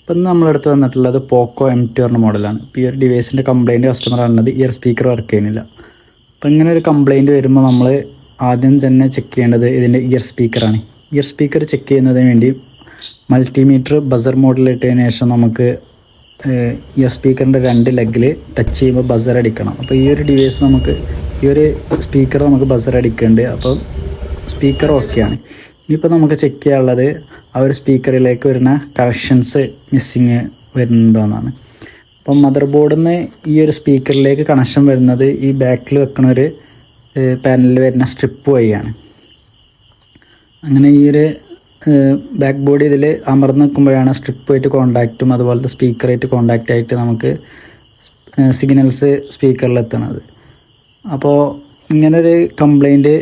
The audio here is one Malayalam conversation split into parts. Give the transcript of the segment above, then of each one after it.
ഇപ്പം നമ്മളടുത്ത് വന്നിട്ടുള്ളത് പോക്കോ M2 പറഞ്ഞ മോഡലാണ്. ഇപ്പോൾ ഈ ഒരു ഡിവൈസിൻ്റെ കംപ്ലയിൻറ്റ് കസ്റ്റമർ പറഞ്ഞത് ഇയർ സ്പീക്കർ വർക്ക് ചെയ്യുന്നില്ല. അപ്പോൾ ഇങ്ങനെ ഒരു കംപ്ലയിൻറ്റ് വരുമ്പോൾ നമ്മൾ ആദ്യം തന്നെ ചെക്ക് ചെയ്യേണ്ടത് ഇതിൻ്റെ ഇയർ സ്പീക്കറാണ്. ഇയർ സ്പീക്കർ ചെക്ക് ചെയ്യുന്നതിന് വേണ്ടി മൾട്ടിമീറ്റർ ബസർ മോഡിലിട്ടതിന് ശേഷം നമുക്ക് ഇയർ സ്പീക്കറിൻ്റെ 2 ലെഗിൽ ടച്ച് ചെയ്യുമ്പോൾ ബസർ അടിക്കണം. അപ്പോൾ ഈ ഒരു ഡിവൈസ് നമുക്ക് ഈ ഒരു സ്പീക്കർ നമുക്ക് ബസർ അടിക്കുന്നുണ്ട്. അപ്പോൾ സ്പീക്കർ ഓക്കെയാണ്. ഇനിയിപ്പോൾ നമുക്ക് ചെക്ക് ചെയ്യാനുള്ളത് ആ ഒരു സ്പീക്കറിലേക്ക് വരുന്ന കണക്ഷൻസ് മിസ്സിങ് വരുന്നുണ്ടോ എന്നാണ്. അപ്പം മദർ ബോർഡിൽ നിന്ന് ഈ ഒരു സ്പീക്കറിലേക്ക് കണക്ഷൻ വരുന്നത് ഈ ബാക്കിൽ വെക്കുന്ന ഒരു പാനലിൽ വരുന്ന സ്ട്രിപ്പ് വഴിയാണ്. അങ്ങനെ ഈ ഒരു ബാക്ക് ബോർഡ് ഇതിൽ അമർന്ന് നിൽക്കുമ്പോഴാണ് സ്ട്രിപ്പുമായിട്ട് കോണ്ടാക്റ്റും അതുപോലത്തെ സ്പീക്കറായിട്ട് കോണ്ടാക്റ്റ് ആയിട്ട് നമുക്ക് സിഗ്നൽസ് സ്പീക്കറിൽ എത്തുന്നത്. അപ്പോൾ ഇങ്ങനൊരു കംപ്ലയിൻറ്റ്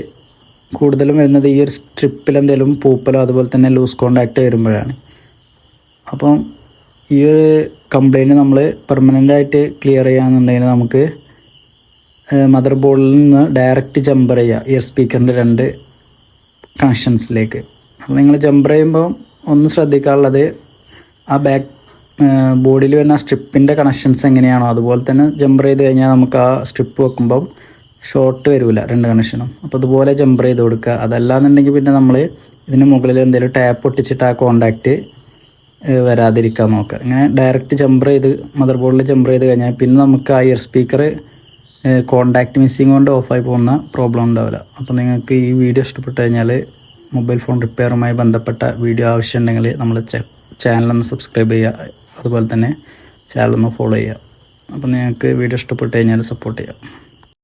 കൂടുതലും വരുന്നത് ഈ ഒരു സ്ട്രിപ്പിൽ എന്തെങ്കിലും പൂപ്പലോ അതുപോലെ തന്നെ ലൂസ് കോണ്ടാക്റ്റ് വരുമ്പോഴാണ്. അപ്പം ഈ ഒരു കംപ്ലയിൻറ്റ് നമ്മൾ പെർമനൻ്റായിട്ട് ക്ലിയർ ചെയ്യുകയാണെന്നുണ്ടെങ്കിൽ നമുക്ക് മദർ ബോർഡിൽ നിന്ന് ഡയറക്റ്റ് ജമ്പർ ചെയ്യുക ഇയർ സ്പീക്കറിൻ്റെ 2 കണക്ഷൻസിലേക്ക്. അപ്പോൾ നിങ്ങൾ ജമ്പർ ചെയ്യുമ്പോൾ ഒന്ന് ശ്രദ്ധിക്കാനുള്ളത് ആ ബാക്ക് ബോഡിയിൽ വരുന്ന സ്ട്രിപ്പിൻ്റെ കണക്ഷൻസ് എങ്ങനെയാണോ അതുപോലെ തന്നെ ജമ്പർ ചെയ്ത് കഴിഞ്ഞാൽ നമുക്ക് ആ സ്ട്രിപ്പ് വെക്കുമ്പം ഷോർട്ട് വരില്ല 2 കണക്ഷനും. അപ്പോൾ അതുപോലെ ജമ്പർ ചെയ്ത് കൊടുക്കുക. അതല്ലാന്നുണ്ടെങ്കിൽ പിന്നെ നമ്മൾ ഇതിന് മുകളിൽ എന്തെങ്കിലും ടാപ്പ് ഒട്ടിച്ചിട്ട് ആ കോണ്ടാക്റ്റ് വരാതിരിക്കാൻ നോക്കുക. ഇങ്ങനെ ഡയറക്റ്റ് ജമ്പർ ചെയ്ത് മദർ ബോർഡിൽ ജമ്പർ ചെയ്ത് കഴിഞ്ഞാൽ പിന്നെ നമുക്ക് ആ ഇയർ സ്പീക്കർ കോണ്ടാക്റ്റ് മിസ്സിങ് കൊണ്ട് ഓഫായി പോകുന്ന പ്രോബ്ലം ഉണ്ടാവില്ല. അപ്പോൾ നിങ്ങൾക്ക് ഈ വീഡിയോ ഇഷ്ടപ്പെട്ട് കഴിഞ്ഞാൽ മൊബൈൽ ഫോൺ റിപ്പയറുമായി ബന്ധപ്പെട്ട വീഡിയോ ആവശ്യമുണ്ടെങ്കിൽ നമ്മൾ ചാനലൊന്ന് സബ്സ്ക്രൈബ് ചെയ്യുക, അതുപോലെ തന്നെ ചാനലൊന്ന് ഫോളോ ചെയ്യുക. അപ്പോൾ നിങ്ങൾക്ക് വീഡിയോ ഇഷ്ടപ്പെട്ട് കഴിഞ്ഞാൽ സപ്പോർട്ട് ചെയ്യുക.